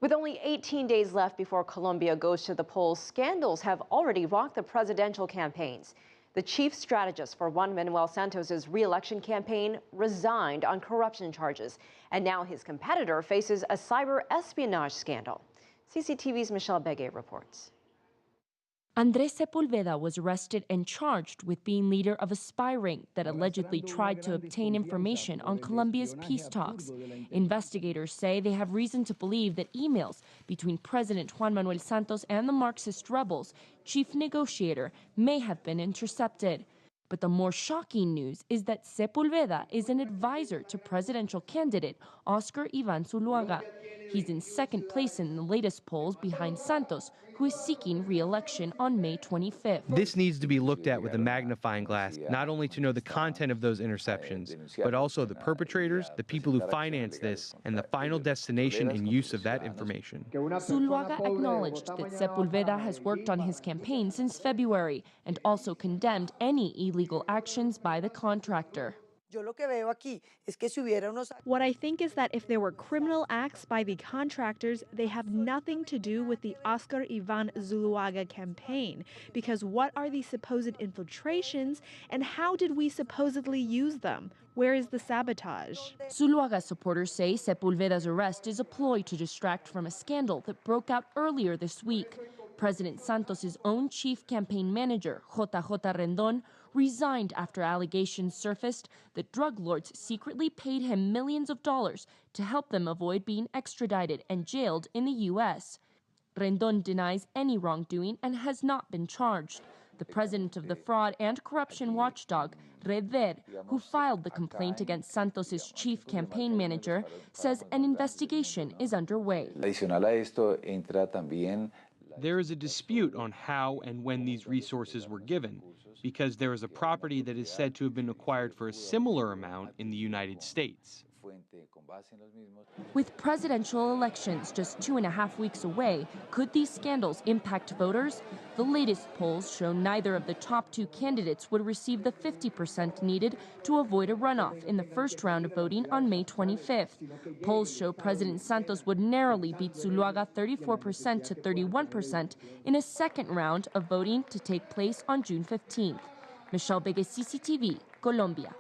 With only 18 days left before Colombia goes to the polls, scandals have already rocked the presidential campaigns. The chief strategist for Juan Manuel Santos' re-election campaign resigned on corruption charges, and now his competitor faces a cyber-espionage scandal. CCTV's Michelle Begue reports. Andres Sepulveda was arrested and charged with being leader of a spy ring that allegedly tried to obtain information on Colombia's peace talks. Investigators say they have reason to believe that emails between President Juan Manuel Santos and the Marxist rebels' chief negotiator may have been intercepted. But the more shocking news is that Sepulveda is an advisor to presidential candidate Oscar Iván Zuluaga. He's in second place in the latest polls behind Santos, who is seeking re-election on May 25th. This needs to be looked at with a magnifying glass, not only to know the content of those interceptions, but also the perpetrators, the people who finance this, and the final destination and use of that information. Zuluaga acknowledged that Sepulveda has worked on his campaign since February and also condemned any illegal actions by the contractor. What I think is that if there were criminal acts by the contractors, they have nothing to do with the Oscar Iván Zuluaga campaign. Because what are the supposed infiltrations and how did we supposedly use them? Where is the sabotage? Zuluaga supporters say Sepulveda's arrest is a ploy to distract from a scandal that broke out earlier this week. President Santos' own chief campaign manager, JJ Rendon, resigned after allegations surfaced that drug lords secretly paid him millions of dollars to help them avoid being extradited and jailed in the U.S. Rendon denies any wrongdoing and has not been charged. The president of the fraud and corruption watchdog, Red Ver, who filed the complaint against Santos' chief campaign manager, says an investigation is underway. There is a dispute on how and when these resources were given, because there is a property that is said to have been acquired for a similar amount in the United States. With presidential elections just 2.5 weeks away, could these scandals impact voters? The latest polls show neither of the top two candidates would receive the 50% needed to avoid a runoff in the first round of voting on May 25th. Polls show President Santos would narrowly beat Zuluaga 34% to 31% in a second round of voting to take place on June 15th. Michelle Begue, CCTV, Colombia.